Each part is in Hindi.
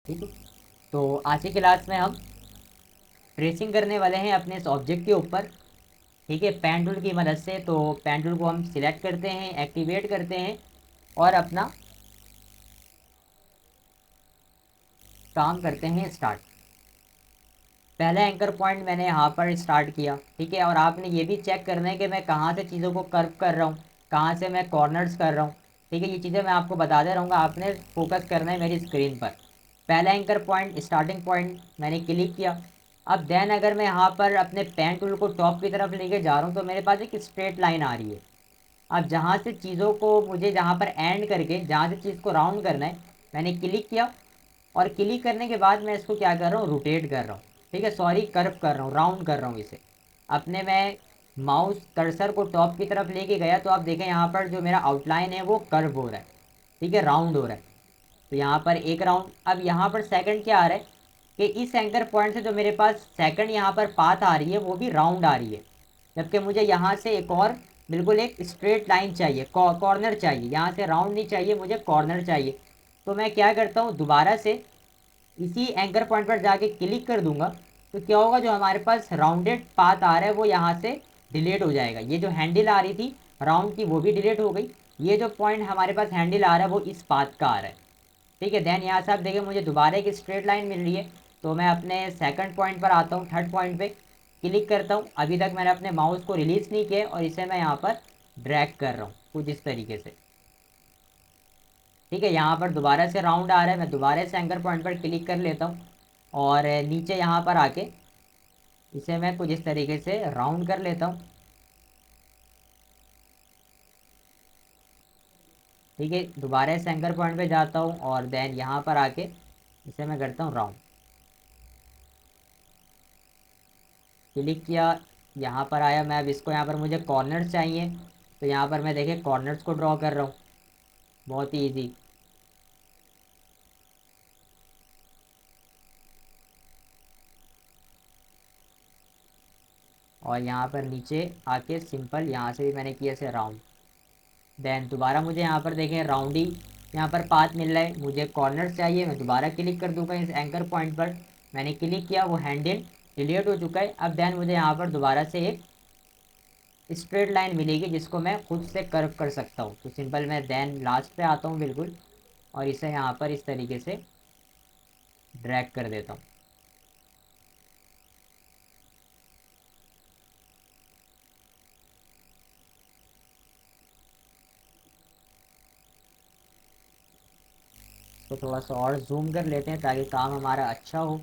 ठीक है। तो आज की क्लास में हम ट्रेसिंग करने वाले हैं अपने इस ऑब्जेक्ट के ऊपर। ठीक है, पेन टूल की मदद से। तो पेन टूल को हम सिलेक्ट करते हैं, एक्टिवेट करते हैं और अपना काम करते हैं स्टार्ट। पहला एंकर पॉइंट मैंने यहाँ पर स्टार्ट किया। ठीक है, और आपने ये भी चेक करना है कि मैं कहाँ से चीज़ों को कर्व कर रहा हूँ, कहाँ से मैं कॉर्नर्स कर रहा हूँ। ठीक है, ये चीज़ें मैं आपको बताते रहूँगा, आपने फोकस करना है मेरी स्क्रीन पर। पहला एंकर पॉइंट, स्टार्टिंग पॉइंट मैंने क्लिक किया। अब देन अगर मैं यहाँ पर अपने पेन टूल को टॉप की तरफ लेके जा रहा हूँ तो मेरे पास एक स्ट्रेट लाइन आ रही है। अब जहाँ से चीज़ों को मुझे जहाँ पर एंड करके जहाँ से चीज़ को राउंड करना है, मैंने क्लिक किया। और क्लिक करने के बाद मैं इसको क्या कर रहा हूँ, रोटेट कर रहा हूँ। ठीक है, सॉरी, कर्व कर रहा हूँ, राउंड कर रहा हूँ इसे। अपने मैं माउस कर्सर को टॉप की तरफ लेके गया तो आप देखें यहाँ पर जो मेरा आउटलाइन है वो कर्व हो रहा है। ठीक है, राउंड हो रहा है। तो यहाँ पर एक राउंड। अब यहाँ पर सेकंड क्या आ रहा है कि इस एंकर पॉइंट से जो मेरे पास सेकंड यहाँ पर पाथ आ रही है वो भी राउंड आ रही है। जबकि मुझे यहाँ से एक और बिल्कुल एक स्ट्रेट लाइन चाहिए, कॉर्नर चाहिए। यहाँ से राउंड नहीं चाहिए, मुझे कॉर्नर चाहिए। तो मैं क्या करता हूँ, दोबारा से इसी एंकर पॉइंट पर जाके क्लिक कर दूंगा। तो क्या होगा, जो हमारे पास राउंडेड पाथ आ रहा है वो यहाँ से डिलीट हो जाएगा। ये जो हैंडल आ रही थी राउंड की वो भी डिलीट हो गई। ये जो पॉइंट हमारे पास हैंडल आ रहा है वो इस पाथ का आ रहा है। ठीक है, देन यहाँ से आप देखें मुझे दोबारा एक स्ट्रेट लाइन मिल रही है। तो मैं अपने सेकंड पॉइंट पर आता हूँ, थर्ड पॉइंट पे क्लिक करता हूँ। अभी तक मैंने अपने माउस को रिलीज नहीं किया और इसे मैं यहाँ पर ड्रैग कर रहा हूँ कुछ इस तरीके से। ठीक है, यहाँ पर दोबारा से राउंड आ रहा है, मैं दोबारा से एंकर पॉइंट पर क्लिक कर लेता हूँ और नीचे यहाँ पर आके इसे मैं कुछ इस तरीके से राउंड कर लेता हूँ। ठीक है, दोबारा से एंकर पॉइंट पे जाता हूँ और देन यहाँ पर आके इसे मैं करता हूँ राउंड। क्लिक किया, यहाँ पर आया मैं। अब इसको यहाँ पर मुझे कॉर्नर्स चाहिए तो यहाँ पर मैं देखे कॉर्नर्स को ड्रॉ कर रहा हूँ, बहुत ही ईजी। और यहाँ पर नीचे आके सिंपल यहाँ से भी मैंने किया इसे राउंड। देन दोबारा मुझे यहाँ पर देखें राउंड ही यहाँ पर पाथ मिल रहा है, मुझे कॉर्नर्स चाहिए। मैं दोबारा क्लिक कर दूंगा इस एंकर पॉइंट पर। मैंने क्लिक किया, वो हैंडल डिलीट हो चुका है। अब देन मुझे यहाँ पर दोबारा से एक स्ट्रेट लाइन मिलेगी जिसको मैं खुद से कर्व कर सकता हूँ। तो सिंपल मैं देन लास्ट पे आता हूँ बिल्कुल और इसे यहाँ पर इस तरीके से ड्रैग कर देता हूँ। तो थोड़ा सा और जूम कर लेते हैं ताकि काम हमारा अच्छा हो।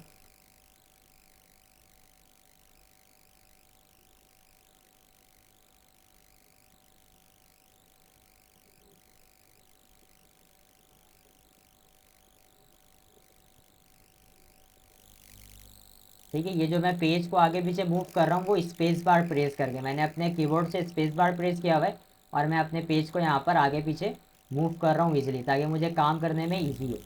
ठीक है, ये जो मैं पेज को आगे पीछे मूव कर रहा हूँ वो स्पेस बार प्रेस करके, मैंने अपने कीबोर्ड से स्पेस बार प्रेस किया हुआ है और मैं अपने पेज को यहाँ पर आगे पीछे मूव कर रहा हूँ इजीली, ताकि मुझे काम करने में इजी हो।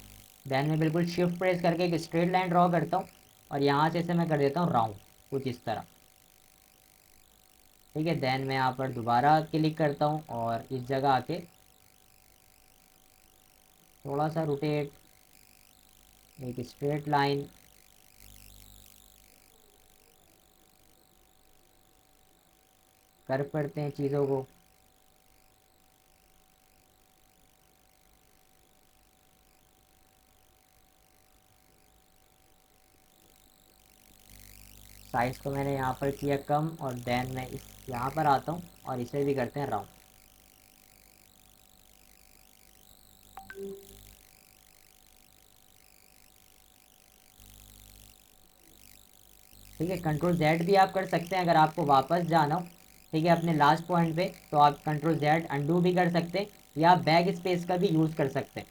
देन मैं बिल्कुल शिफ्ट प्रेस करके एक स्ट्रेट लाइन ड्रॉ करता हूँ और यहाँ से इसे मैं कर देता हूँ राउंड कुछ इस तरह। ठीक है, देन मैं यहाँ पर दोबारा क्लिक करता हूँ और इस जगह आके थोड़ा सा रोटेट, एक स्ट्रेट लाइन कर पड़ते हैं चीज़ों को। साइज को मैंने यहाँ पर किया कम और देन मैं इस यहाँ पर आता हूँ और इसे भी करते हैं राउंड। ठीक है, कंट्रोल जेड भी आप कर सकते हैं अगर आपको वापस जाना हो। ठीक है, अपने लास्ट पॉइंट पे तो आप कंट्रोल जेड अंडू भी कर सकते हैं या बैक स्पेस का भी यूज़ कर सकते हैं।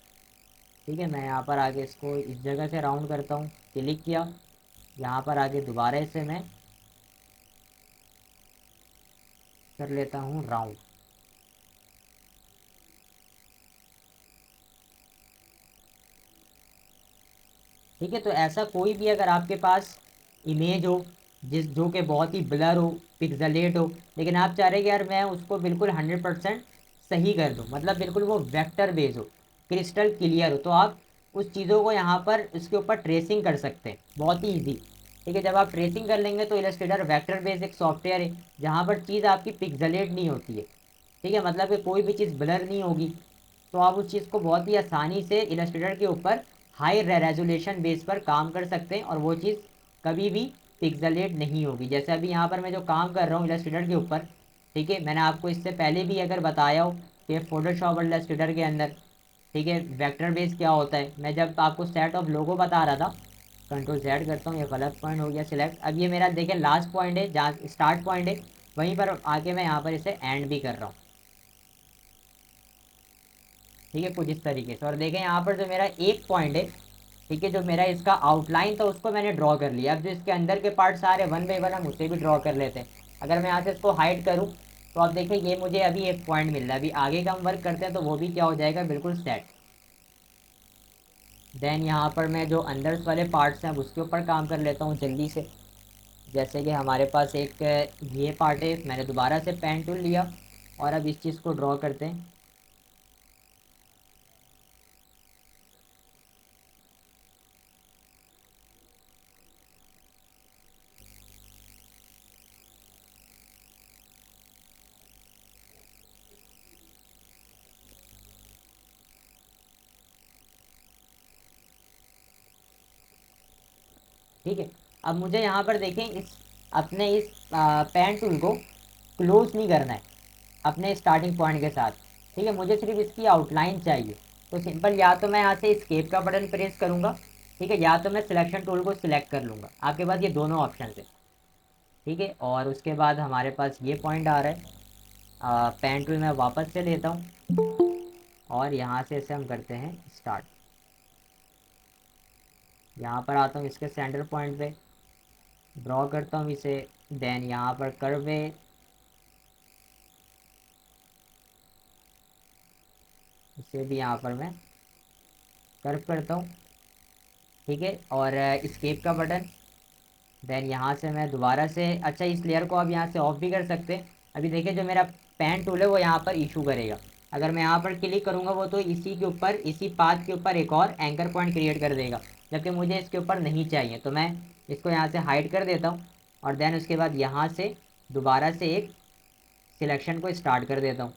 ठीक है, मैं यहाँ पर आगे इसको इस जगह से राउंड करता हूँ, क्लिक किया। यहाँ पर आगे दोबारा इसे मैं कर लेता हूँ राउंड। ठीक है, तो ऐसा कोई भी अगर आपके पास इमेज हो जिस जो कि बहुत ही ब्लर हो, पिक्सलेट हो, लेकिन आप चाह रहे हैं कि यार मैं उसको बिल्कुल 100% सही कर दूँ, मतलब बिल्कुल वो वेक्टर बेस हो, क्रिस्टल क्लियर हो, तो आप उस चीज़ों को यहाँ पर इसके ऊपर ट्रेसिंग कर सकते हैं, बहुत ही ईजी। ठीक है, जब आप ट्रेसिंग कर लेंगे तो इलस्ट्रेटर वेक्टर बेस्ड एक सॉफ्टवेयर है जहाँ पर चीज़ आपकी पिक्सेलेट नहीं होती है। ठीक है, मतलब कि कोई भी चीज़ ब्लर नहीं होगी, तो आप उस चीज़ को बहुत ही आसानी से इलस्ट्रेटर के ऊपर हाई रेजोल्यूशन बेस पर काम कर सकते हैं और वो चीज़ कभी भी पिक्सेलेट नहीं होगी। जैसे अभी यहाँ पर मैं जो काम कर रहा हूँ इलस्ट्रेटर के ऊपर, ठीक है, मैंने आपको इससे पहले भी अगर बताया हो कि फोटोशॉप और इलस्ट्रेटर के अंदर, ठीक है, वेक्टर बेस क्या होता है। मैं जब आपको सेट ऑफ लोगो बता रहा था, कंट्रोल जेड करता हूँ, ये गलत पॉइंट हो गया सिलेक्ट। अब ये मेरा देखें लास्ट पॉइंट है, जहाँ स्टार्ट पॉइंट है, वहीं पर आके मैं यहाँ पर इसे एंड भी कर रहा हूँ। ठीक है, कुछ इस तरीके से। और देखें यहाँ पर जो मेरा एक पॉइंट है, ठीक है, जो मेरा इसका आउटलाइन था उसको मैंने ड्रॉ कर लिया। अब जो इसके अंदर के पार्ट सारे वन बाई वन हम उसे भी ड्रॉ कर लेते हैं। अगर मैं यहाँ से इसको हाइड करूँ तो आप देखें ये मुझे अभी एक पॉइंट मिल रहा है। अभी आगे का हम वर्क करते हैं तो वो भी क्या हो जाएगा, बिल्कुल सेट। देन यहाँ पर मैं जो अंदर वाले पार्ट्स हैं उसके ऊपर काम कर लेता हूँ जल्दी से। जैसे कि हमारे पास एक ये पार्ट है, मैंने दोबारा से पेन टूल लिया और अब इस चीज़ को ड्रॉ करते हैं। ठीक है, अब मुझे यहाँ पर देखें इस अपने इस पेन टूल को क्लोज नहीं करना है अपने स्टार्टिंग पॉइंट के साथ। ठीक है, मुझे सिर्फ इसकी आउटलाइन चाहिए। तो सिंपल, या तो मैं यहाँ से स्केप का बटन प्रेस करूँगा, ठीक है, या तो मैं सिलेक्शन टूल को सिलेक्ट कर लूँगा। आपके पास ये दोनों ऑप्शन है। ठीक है, और उसके बाद हमारे पास ये पॉइंट आ रहा है, पेन टूल मैं वापस से लेता हूँ और यहाँ से इसे हम करते हैं स्टार्ट। यहाँ पर आता हूँ इसके सेंटर पॉइंट पे, ड्रॉ करता हूँ इसे। देन यहाँ पर कर्व है, इसे भी यहाँ पर मैं कर्व करता हूँ। ठीक है, और स्केप का बटन। देन यहाँ से मैं दोबारा से, अच्छा इस लेयर को आप यहाँ से ऑफ भी कर सकते हैं। अभी देखिए जो मेरा पेन टूल है वो यहाँ पर इशू करेगा। अगर मैं यहाँ पर क्लिक करूँगा वो तो इसी के ऊपर, इसी पाथ के ऊपर एक और एंकर पॉइंट क्रिएट कर देगा, जबकि मुझे इसके ऊपर नहीं चाहिए। तो मैं इसको यहाँ से हाइड कर देता हूँ और देन उसके बाद यहाँ से दोबारा से एक सिलेक्शन को स्टार्ट कर देता हूँ।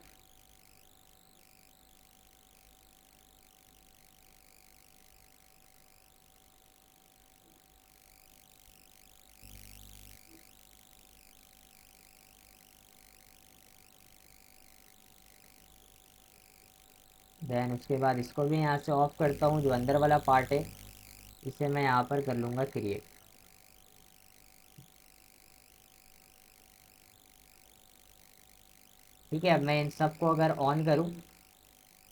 देन उसके बाद इसको भी यहाँ से ऑफ करता हूँ। जो अंदर वाला पार्ट है इसे मैं यहाँ पर कर लूँगा क्रिएट। ठीक है, अब मैं इन सबको अगर ऑन करूँ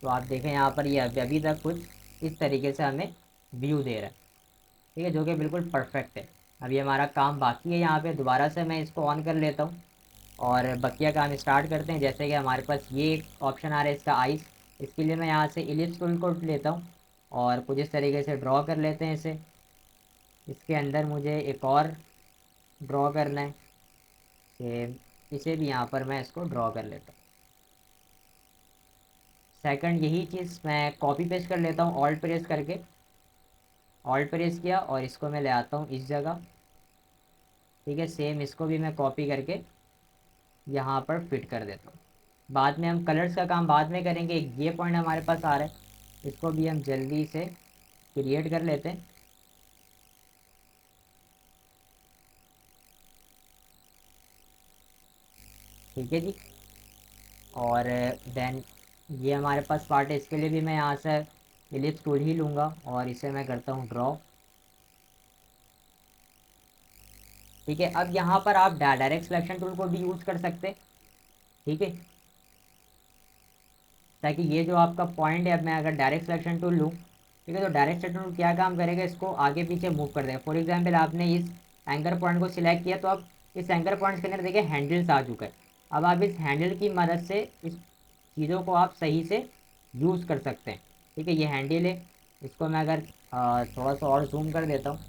तो आप देखें यहाँ पर ये अभी तक कुछ इस तरीके से हमें व्यू दे रहा है। ठीक है, जो कि बिल्कुल परफेक्ट है। अभी हमारा काम बाकी है, यहाँ पे दोबारा से मैं इसको ऑन कर लेता हूँ और बकिया काम स्टार्ट करते हैं। जैसे कि हमारे पास ये एक ऑप्शन आ रहा है इसका आइस, इसके लिए मैं यहाँ से इलिप्स टूल को लेता हूँ और कुछ इस तरीके से ड्रॉ कर लेते हैं इसे। इसके अंदर मुझे एक और ड्रॉ करना है कि इसे भी यहाँ पर मैं इसको ड्रॉ कर लेता हूँ। सेकंड यही चीज़ मैं कॉपी पेस्ट कर लेता हूँ, ऑल्ट प्रेस करके। ऑल्ट प्रेस किया और इसको मैं ले आता हूँ इस जगह। ठीक है, सेम इसको भी मैं कॉपी करके यहाँ पर फिट कर देता हूँ। बाद में हम कलर्स का काम बाद में करेंगे। ये पॉइंट हमारे पास आ रहा है, इसको भी हम जल्दी से क्रिएट कर लेते हैं। ठीक है जी, और देन ये हमारे पास पार्ट है, इसके लिए भी मैं यहाँ से इलिप्स टूल ही लूँगा और इसे मैं करता हूँ ड्रॉ। ठीक है, अब यहाँ पर आप डायरेक्ट सिलेक्शन टूल को भी यूज़ कर सकते हैं। ठीक है, ताकि ये जो आपका पॉइंट है, अब मैं अगर डायरेक्ट सिलेक्शन टूल लूँ, ठीक है, तो डायरेक्ट सिलेक्शन टूल क्या काम करेगा, इसको आगे पीछे मूव कर देगा। फॉर एग्जांपल आपने इस एंकर पॉइंट को सिलेक्ट किया तो अब इस एंकर पॉइंट के अंदर देखिए हैंडल्स आ चुका है। अब आप इस हैंडल की मदद से इस चीज़ों को आप सही से यूज़ कर सकते हैं। ठीक है, ये हैंडल है, इसको मैं अगर थोड़ा सा और जूम कर देता हूँ,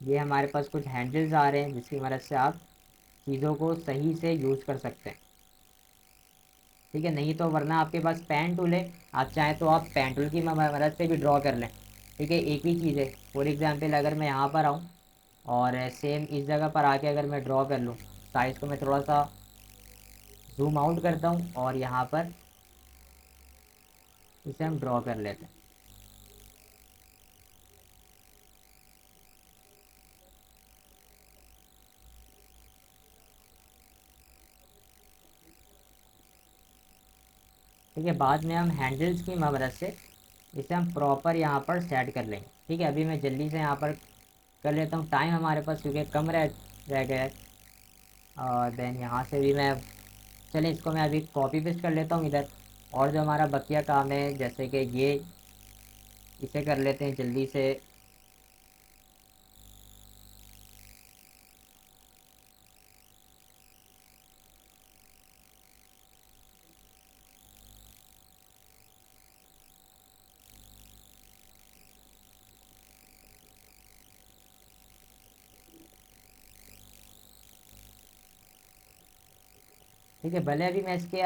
ये हमारे पास कुछ हैंडल्स आ रहे हैं जिसकी मदद से आप चीज़ों को सही से यूज़ कर सकते हैं। ठीक है, नहीं तो वरना आपके पास पेन टूल है, आप चाहें तो आप पेन टूल की मदद से भी ड्रॉ कर लें। ठीक है, एक ही चीज़ है। फॉर एग्जांपल अगर मैं यहाँ पर आऊँ और सेम इस जगह पर आके अगर मैं ड्रॉ कर लूँ, साइज़ को मैं थोड़ा सा जूम आउट करता हूँ और यहाँ पर इसे हम ड्रॉ कर लेते हैं। ठीक है, बाद में हम हैंडल्स की मदद से इसे हम प्रॉपर यहाँ पर सेट कर लेंगे। ठीक है, अभी मैं जल्दी से यहाँ पर कर लेता हूँ, टाइम हमारे पास क्योंकि कम रह गया है। और देन यहाँ से भी मैं, चलिए इसको मैं अभी कॉपी पेस्ट कर लेता हूँ इधर। और जो हमारा बकिया काम है, जैसे कि ये, इसे कर लेते हैं जल्दी से। ठीक है, भले अभी मैं इसके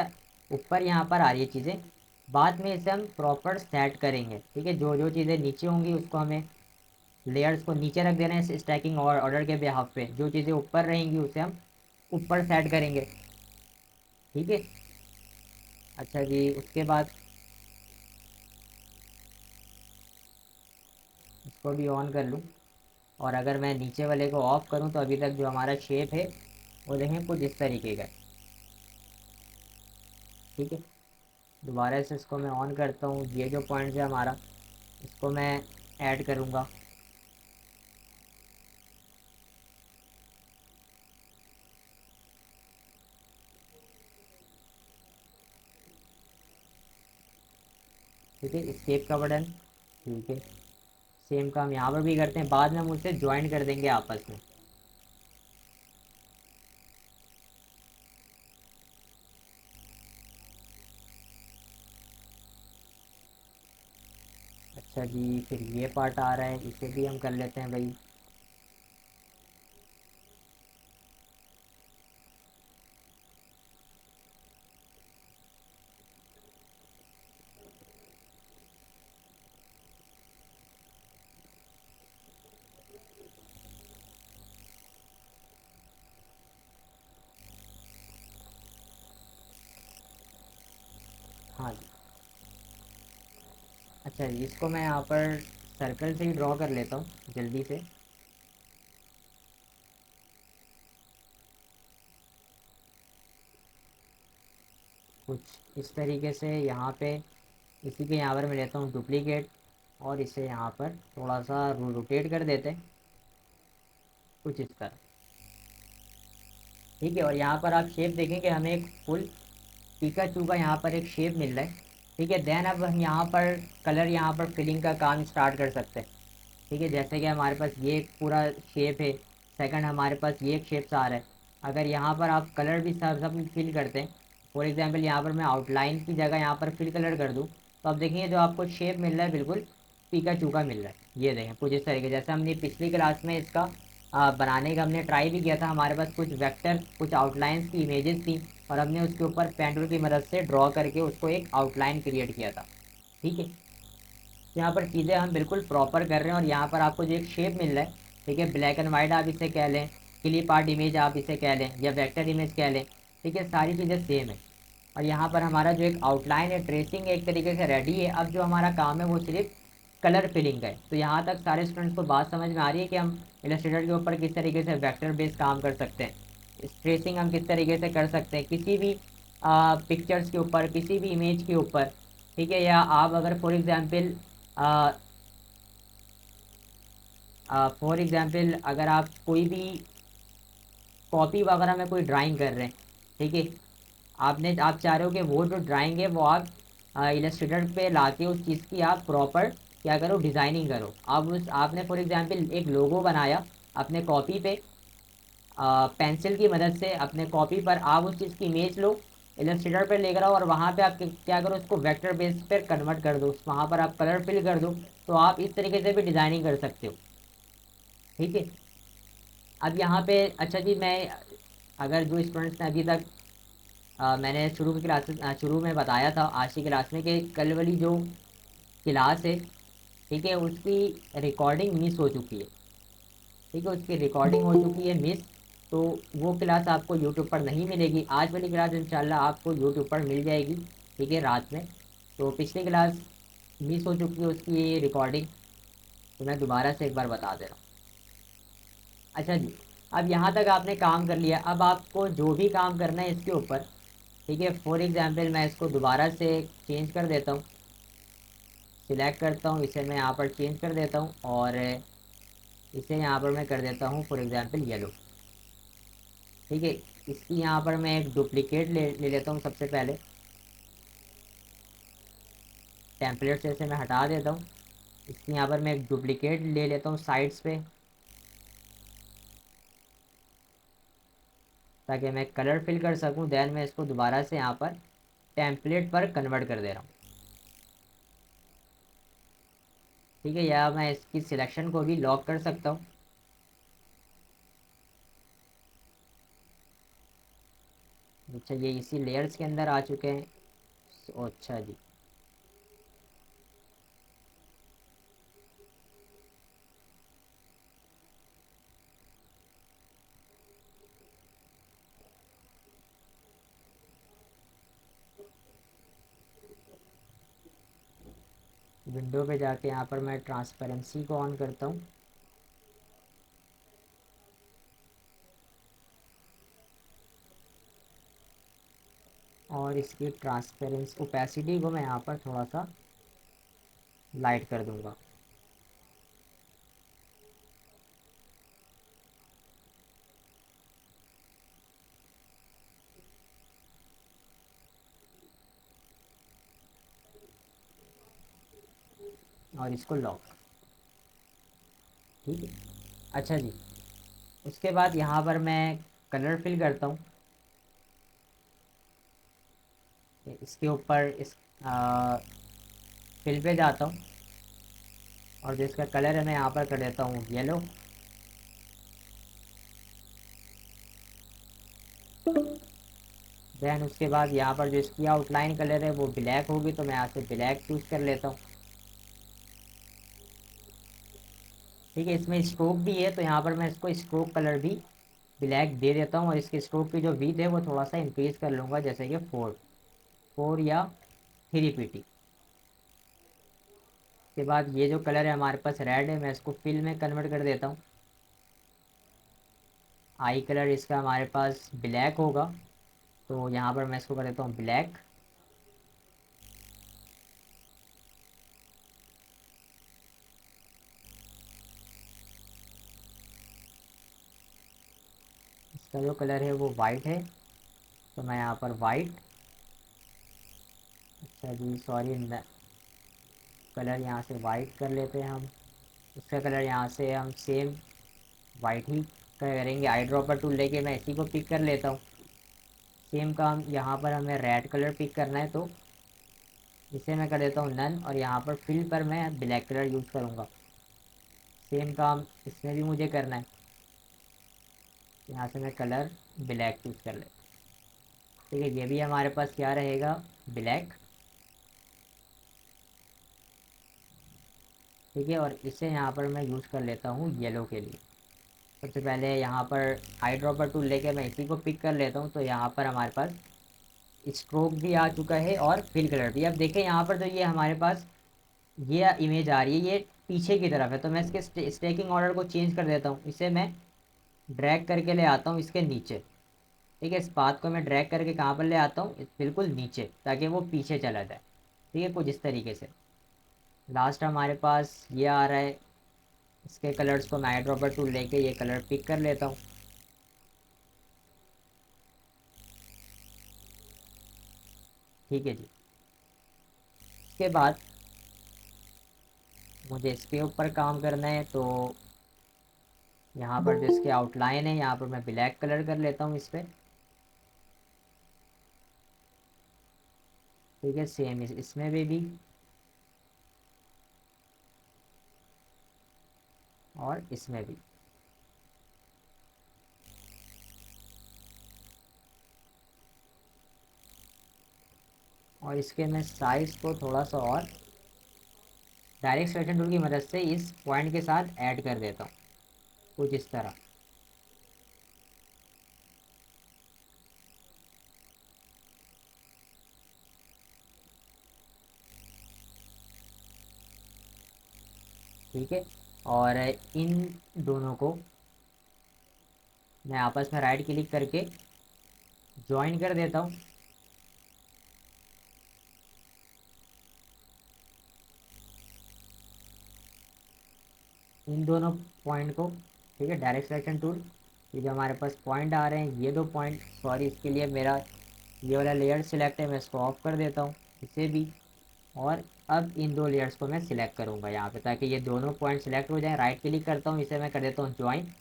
ऊपर यहाँ पर आ रही है चीज़ें, बाद में इसे हम प्रॉपर सेट करेंगे। ठीक है, जो जो चीज़ें नीचे होंगी उसको हमें, लेयर्स को नीचे रख देना है स्टैकिंग और ऑर्डर के बिहाफ पे, जो चीज़ें ऊपर रहेंगी उसे हम ऊपर सेट करेंगे। ठीक है, अच्छा जी, उसके बाद इसको भी ऑन कर लूँ। और अगर मैं नीचे वाले को ऑफ करूँ तो अभी तक जो हमारा शेप है वो देखें कुछ इस तरीके का है। ठीक है, दोबारा से इसको मैं ऑन करता हूँ। ये जो पॉइंट है हमारा, इसको मैं ऐड करूँगा। ठीक है, स्केप का बटन। ठीक है, सेम काम यहाँ पर भी करते हैं, बाद में हम उसे ज्वाइन कर देंगे आपस में। अच्छा जी, फिर ये पार्ट आ रहा है, इसे भी हम कर लेते हैं भाई। हाँ जी, अच्छा जी, इसको मैं यहाँ पर सर्कल से ही ड्रॉ कर लेता हूँ जल्दी से। कुछ इस तरीके से यहाँ पे, इसी के यहाँ पर मैं लेता हूँ डुप्लीकेट और इसे यहाँ पर थोड़ा सा रोटेट कर देते हैं कुछ इस तरह। ठीक है, और यहाँ पर आप शेप देखेंगे, हमें एक फुल पिकाचू का यहाँ पर एक शेप मिल रहा है। ठीक है, देन अब हम यहाँ पर कलर, यहाँ पर फिलिंग का काम स्टार्ट कर सकते हैं। ठीक है, जैसे कि हमारे पास ये एक पूरा शेप है, सेकंड हमारे पास ये एक शेप्स आ रहा है। अगर यहाँ पर आप कलर भी सब फिल करते हैं, फॉर एग्जांपल यहाँ पर मैं आउटलाइन की जगह यहाँ पर फिल कलर कर दूँ, तो आप देखेंगे जो आपको शेप मिल रहा है बिल्कुल पिकाचू का मिल रहा है। ये देखें कुछ इस तरीके, जैसे हमने पिछली क्लास में इसका बनाने का हमने ट्राई भी किया था। हमारे पास कुछ वेक्टर, कुछ आउटलाइंस की इमेजेस थी और हमने उसके ऊपर पेन टूल की मदद से ड्रॉ करके उसको एक आउटलाइन क्रिएट किया था। ठीक है, यहाँ पर चीज़ें हम बिल्कुल प्रॉपर कर रहे हैं और यहाँ पर आपको जो एक शेप मिल रहा है, ठीक है, ब्लैक एंड वाइट आप इसे कह लें, क्लिप आर्ट इमेज आप इसे कह लें, या वेक्टर इमेज कह लें। ठीक है, सारी चीज़ें सेम है। और यहाँ पर हमारा जो एक आउटलाइन है, ट्रेसिंग एक तरीके से रेडी है। अब जो हमारा काम है वो सिर्फ कलर फिलिंग का है। तो यहाँ तक सारे स्टूडेंट्स को बात समझ में आ रही है कि हम इलस्ट्रेटर के ऊपर किस तरीके से वेक्टर बेस्ड काम कर सकते हैं, ट्रेसिंग हम किस तरीके से कर सकते हैं किसी भी पिक्चर्स के ऊपर, किसी भी इमेज के ऊपर। ठीक है, या आप अगर फॉर एग्जांपल अगर आप कोई भी कॉपी वगैरह में कोई ड्राइंग कर रहे हैं, ठीक है, आप चाह रहे हो कि वो जो ड्राइंग है वो आप इलस्ट्रेटर पे लाके उस चीज़ की आप प्रॉपर क्या करो, डिज़ाइनिंग करो। अब उस आपने फॉर एग्जांपल एक लोगो बनाया अपने कॉपी पे, पेंसिल की मदद से अपने कॉपी पर आप उस चीज़ की इमेज लो, इलस्ट्रेटर पर लेकर आओ और वहाँ पे आप क्या करो, उसको वेक्टर बेस पर कन्वर्ट कर दो, वहाँ पर आप कलर फिल कर दो। तो आप इस तरीके से भी डिज़ाइनिंग कर सकते हो। ठीक है, अब यहाँ पे अच्छा जी, मैं अगर जो स्टूडेंट्स ने अभी तक मैंने शुरू की क्लासेस शुरू में बताया था आज की क्लास में कि कल वाली जो क्लास है, ठीक है, उसकी रिकॉर्डिंग मिस हो चुकी है। ठीक है, उसकी रिकॉर्डिंग हो चुकी है मिस। तो वो क्लास आपको यूट्यूब पर नहीं मिलेगी। आज वाली क्लास इंशाल्लाह आपको यूट्यूब पर मिल जाएगी, ठीक है, रात में। तो पिछली क्लास मिस हो चुकी है उसकी रिकॉर्डिंग, तो मैं दोबारा से एक बार बता दे रहा हूँ। अच्छा जी, अब यहाँ तक आपने काम कर लिया। अब आपको जो भी काम करना है इसके ऊपर, ठीक है, फॉर एग्जांपल मैं इसको दोबारा से चेंज कर देता हूँ, सिलेक्ट करता हूँ इसे, मैं यहाँ पर चेंज कर देता हूँ और इसे यहाँ पर मैं कर देता हूँ फॉर एग्जांपल येलो। ठीक है, इसकी यहाँ पर मैं एक डुप्लीकेट ले लेता हूँ सबसे पहले। टेम्पलेट से इसे मैं हटा देता हूँ। इसकी यहाँ पर मैं एक डुप्लीकेट ले लेता हूँ साइड्स पे, ताकि मैं कलर फिल कर सकूँ। देन मैं इसको दोबारा से यहाँ पर टेम्पलेट पर कन्वर्ट कर दे रहा हूँ। ठीक है, या मैं इसकी सिलेक्शन को भी लॉक कर सकता हूँ। अच्छा, ये इसी लेयर्स के अंदर आ चुके हैं। अच्छा जी, विंडो पे जाके यहाँ पर मैं ट्रांसपेरेंसी को ऑन करता हूँ। और इसकी ट्रांसपेरेंसी ओपेसिटी को मैं यहाँ पर थोड़ा सा लाइट कर दूंगा। और इसको लॉक। ठीक है, अच्छा जी, उसके बाद यहाँ पर मैं कलर फिल करता हूँ। इसके ऊपर इस फिल पे जाता हूँ और जो इसका कलर है मैं यहाँ पर कर देता हूँ येलो। देन उसके बाद यहाँ पर जो इसकी आउटलाइन कलर है वो ब्लैक होगी, तो मैं यहाँ से ब्लैक चूज़ कर लेता हूँ। ठीक है, इसमें स्ट्रोक भी है, तो यहाँ पर मैं इसको स्ट्रोक कलर भी ब्लैक दे देता हूँ और इसके स्ट्रोक की जो विड्थ है वो थोड़ा सा इंक्रीज कर लूँगा, जैसे कि 4 या 3 pt। उसके बाद ये जो कलर है हमारे पास रेड है, मैं इसको फिल में कन्वर्ट कर देता हूँ। आई कलर इसका हमारे पास ब्लैक होगा, तो यहाँ पर मैं इसको कर देता हूँ ब्लैक। इसका जो कलर है वो वाइट है, तो मैं यहाँ पर वाइट। अच्छा जी, सॉरी, कलर यहाँ से वाइट कर लेते हैं हम। इसका कलर यहाँ से हम सेम वाइट ही करेंगे। आई ड्रॉपर टूल लेके मैं इसी को पिक कर लेता हूँ। सेम काम यहाँ पर हमें रेड कलर पिक करना है, तो इसे मैं कर देता हूँ नन और यहाँ पर फिल पर मैं ब्लैक कलर यूज़ करूँगा। सेम काम इसमें भी मुझे करना है। यहाँ से मैं कलर ब्लैक चूज़ कर लेता हूँ। ठीक है, ये भी हमारे पास क्या रहेगा, ब्लैक। ठीक है, और इसे यहाँ पर मैं यूज़ कर लेता हूँ येलो के लिए। सबसे पहले यहाँ पर आई ड्रॉपर टूल लेके मैं इसी को पिक कर लेता हूँ, तो यहाँ पर हमारे पास स्ट्रोक भी आ चुका है और फिल कलर भी। अब देखें यहाँ पर जो ये हमारे पास ये इमेज आ रही है, ये पीछे की तरफ है, तो मैं इसके स्टैकिंग ऑर्डर को चेंज कर देता हूँ। इसे मैं ड्रैग करके ले आता हूँ इसके नीचे। ठीक है, इस बात को मैं ड्रैग करके कहाँ पर ले आता हूँ, बिल्कुल नीचे, ताकि वो पीछे चला जाए। ठीक है, कुछ इस तरीके से। लास्ट हमारे पास ये आ रहा है। इसके कलर्स को मैं आई ड्रॉपर टूल लेके ये कलर पिक कर लेता हूँ। ठीक है जी, इसके बाद मुझे इसके ऊपर काम करना है, तो यहाँ पर जो इसके आउटलाइन है यहाँ पर मैं ब्लैक कलर कर लेता हूँ इस पर। ठीक है, सेम इसमें भी और इसमें भी। और इसके मैं साइज़ को थोड़ा सा और डायरेक्ट सिलेक्शन टूल की मदद से इस पॉइंट के साथ ऐड कर देता हूँ, कुछ इस तरह। ठीक है, और इन दोनों को मैं आपस में राइट क्लिक करके ज्वाइन कर देता हूँ। इन दोनों पॉइंट को, ठीक है, डायरेक्ट सिलेक्शन टूल, ये जो हमारे पास पॉइंट आ रहे हैं, ये दो पॉइंट, सॉरी इसके लिए मेरा ये वाला लेयर सिलेक्ट है, मैं इसको ऑफ कर देता हूँ, इसे भी। और अब इन दो लेयर्स को मैं सिलेक्ट करूँगा यहाँ पे, ताकि ये दोनों पॉइंट सिलेक्ट हो जाए। राइट क्लिक करता हूँ, इसे मैं कर देता हूँ ज्वाइन।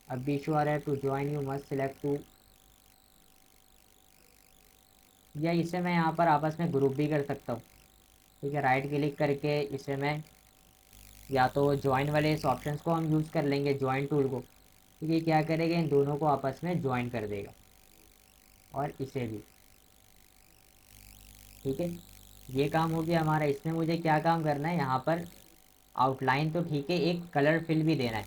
अब भी इशू आ रहा है, to join you must select two, या इसे मैं यहाँ पर आपस में ग्रुप भी कर सकता हूँ। ठीक है, राइट क्लिक करके इसे मैं, या तो ज्वाइन वाले इस ऑप्शन को हम यूज़ कर लेंगे, ज्वाइन टूल को। तो ये क्या करेगा, इन दोनों को आपस में ज्वाइन कर देगा, और इसे भी। ठीक है, ये काम हो गया हमारा। इसमें मुझे क्या काम करना है, यहाँ पर आउटलाइन तो ठीक है, एक कलर फिल भी देना है।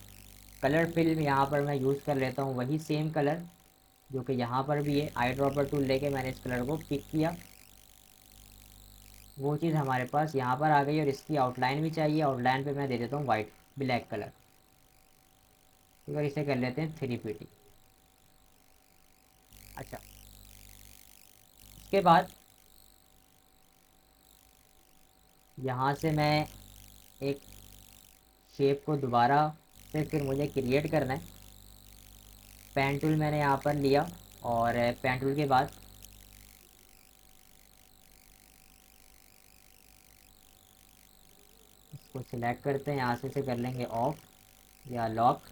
कलर फिल यहाँ पर मैं यूज़ कर लेता हूँ वही सेम कलर जो कि यहाँ पर भी है। आई ड्रॉपर टूल लेके मैंने इस कलर को पिक किया, वो चीज़ हमारे पास यहाँ पर आ गई। और इसकी आउटलाइन भी चाहिए, आउटलाइन पे मैं दे देता हूँ वाइट, ब्लैक कलर। ठीक है, इसे कर लेते हैं 3 पीटी। अच्छा, इसके बाद यहाँ से मैं एक शेप को दोबारा से फिर मुझे क्रिएट करना है। पेन टूल मैंने यहाँ पर लिया, और पेन टूल के बाद इसको सिलेक्ट करते हैं, यहाँ से कर लेंगे ऑफ या लॉक।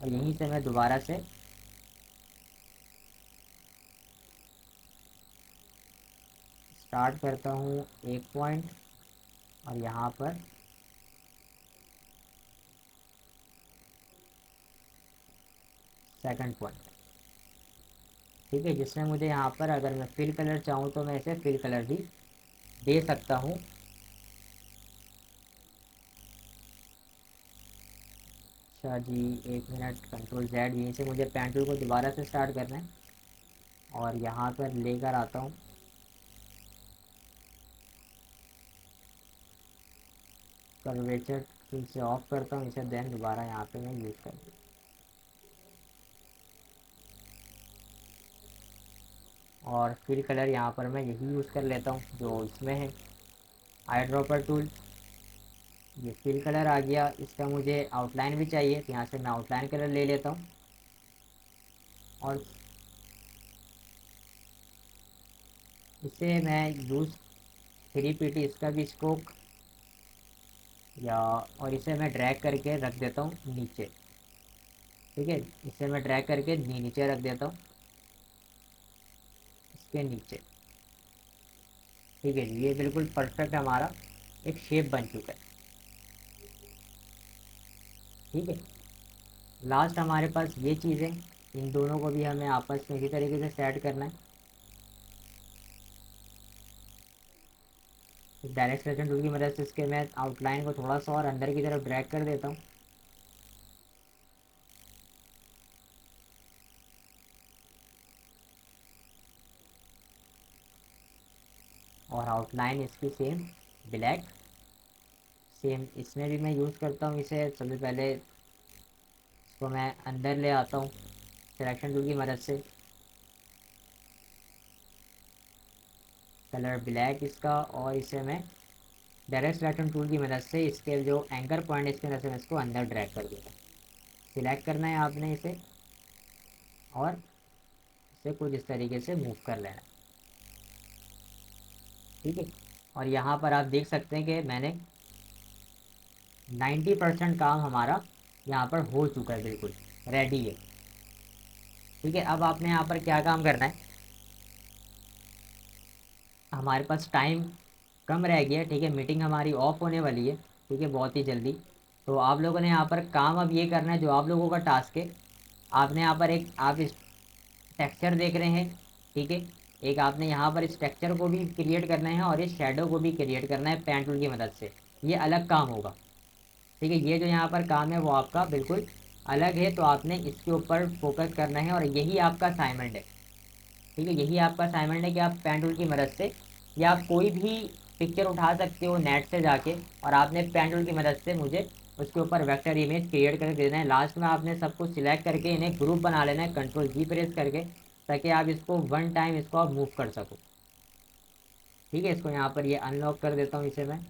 और यहीं से मैं दोबारा से स्टार्ट करता हूँ एक पॉइंट, और यहाँ पर सेकंड पॉइंट। ठीक है, जिसमें मुझे यहाँ पर अगर मैं फिल कलर चाहूँ तो मैं इसे फिल कलर भी दे सकता हूँ। अच्छा जी, 1 मिनट, कंट्रोल जेड, यहीं से मुझे पेन टूल को दोबारा से स्टार्ट करना है, और यहाँ पर लेकर आता हूँ। कर्वेचर टूल से ऑफ करता हूँ इसे, देन दोबारा यहाँ पे मैं यूज़ करता हूँ। और फिल कलर यहाँ पर मैं यही यूज़ कर लेता हूँ जो इसमें है, आई ड्रॉपर टूल। ये फिल कलर आ गया, इसका मुझे आउटलाइन भी चाहिए, तो यहाँ से मैं आउटलाइन कलर ले लेता हूँ। और इसे मैं यूज़ 3 पीटी, इसका भी स्ट्रोक, या, और इसे मैं ड्रैग करके रख देता हूँ नीचे। ठीक है, इसे मैं ड्रैग करके नीचे रख देता हूँ, इसके नीचे। ठीक है जी, ये बिल्कुल परफेक्ट हमारा एक शेप बन चुका है। ठीक है, लास्ट हमारे पास ये चीज़ें, इन दोनों को भी हमें आपस में इसी तरीके से सेट करना है। डायरेक्ट सिलेक्शन टूल की मदद से इसके मैं आउटलाइन को थोड़ा सा और अंदर की तरफ ड्रैग कर देता हूँ। और आउटलाइन इसकी सेम ब्लैक, सेम इसमें भी मैं यूज़ करता हूँ इसे। सबसे पहले इसको मैं अंदर ले आता हूँ सिलेक्शन टूल की मदद से, कलर ब्लैक इसका, और इसे मैं डायरेक्ट सिलेक्शन टूल की मदद से इसके जो एंकर पॉइंट है इसकी मदद से मैं इसको अंदर ड्रैग कर दूँगा। सिलेक्ट करना है आपने इसे, और इसे कुछ इस तरीके से मूव कर लेना है। ठीक है, और यहाँ पर आप देख सकते हैं कि मैंने 90% काम हमारा यहाँ पर हो चुका है, बिल्कुल रेडी है। ठीक है, अब आपने यहाँ पर क्या काम करना है, हमारे पास टाइम कम रह गया। ठीक है, मीटिंग हमारी ऑफ होने वाली है, ठीक है, बहुत ही जल्दी। तो आप लोगों ने यहाँ पर काम अब ये करना है, जो आप लोगों का टास्क है, आपने यहाँ पर एक, आप इस टेक्सचर देख रहे हैं, ठीक है, एक आपने यहाँ पर स्ट्रक्चर को भी क्रिएट करना है और इस शेडो को भी क्रिएट करना है पेन टूल की मदद से। ये अलग काम होगा, ठीक है। ये जो यहाँ पर काम है वो आपका बिल्कुल अलग है, तो आपने इसके ऊपर फोकस करना है और यही आपका असाइनमेंट है, ठीक है। यही आपका असाइनमेंट है कि आप पेन टूल की मदद से या आप कोई भी पिक्चर उठा सकते हो नेट से जाके, और आपने पेन टूल की मदद से मुझे उसके ऊपर वेक्टर इमेज क्रिएट करके देना है। लास्ट में आपने सब कुछ सिलेक्ट करके इन्हें ग्रुप बना लेना है कंट्रोल जी प्रेस करके, ताकि आप इसको वन टाइम इसको आप मूव कर सको, ठीक है। इसको यहाँ पर ये अनलॉक कर देता हूँ इसे मैं,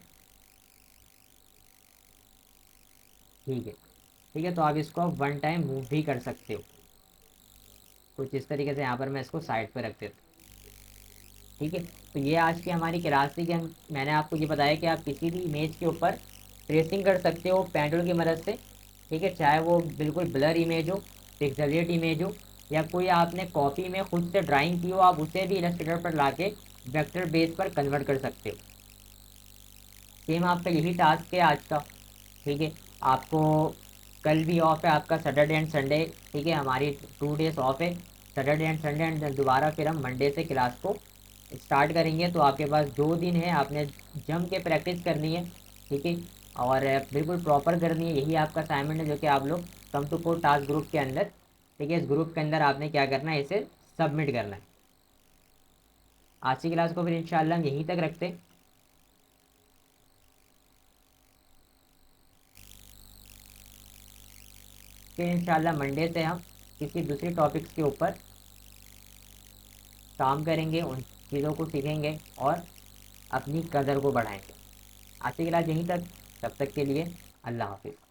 ठीक है। ठीक है, तो आप इसको वन टाइम मूव भी कर सकते हो कुछ इस तरीके से। यहाँ पर मैं इसको साइड पर रख देता हूँ, ठीक है। तो ये आज की हमारी क्लास थी कि मैंने आपको ये बताया कि आप किसी भी इमेज के ऊपर ट्रेसिंग कर सकते हो पेन टूल की मदद से, ठीक है। चाहे वो बिल्कुल ब्लर इमेज हो, पिक्सेलेट इमेज हो, या कोई आपने कॉपी में खुद से ड्राइंग की हो, आप उसे भी इलस्ट्रेटर पर ला के वेक्टर बेस पर कन्वर्ट कर सकते हो। सेम आपका यही टास्क है आज का, ठीक है। आपको कल भी ऑफ है आपका, सैटरडे एंड संडे, ठीक है। हमारी 2 डेज ऑफ है, सैटरडे एंड संडे, एंड दोबारा फिर हम मंडे से क्लास को स्टार्ट करेंगे। तो आपके पास 2 दिन है, आपने जम के प्रैक्टिस करनी है, ठीक है। और बिल्कुल प्रॉपर करनी है, यही आपका असाइनमेंट है जो कि आप लोग come to code task group के अंदर, ठीक है, इस ग्रुप के अंदर आपने क्या करना है, इसे सबमिट करना है। आज की क्लास को फिर इंशाल्लाह हम यहीं तक रखते हैं। फिर इंशाल्लाह मंडे से हम किसी दूसरी टॉपिक्स के ऊपर काम करेंगे, उन चीज़ों को सीखेंगे और अपनी कदर को बढ़ाएंगे। आज की क्लास यहीं तक, तब तक के लिए अल्लाह हाफिज़।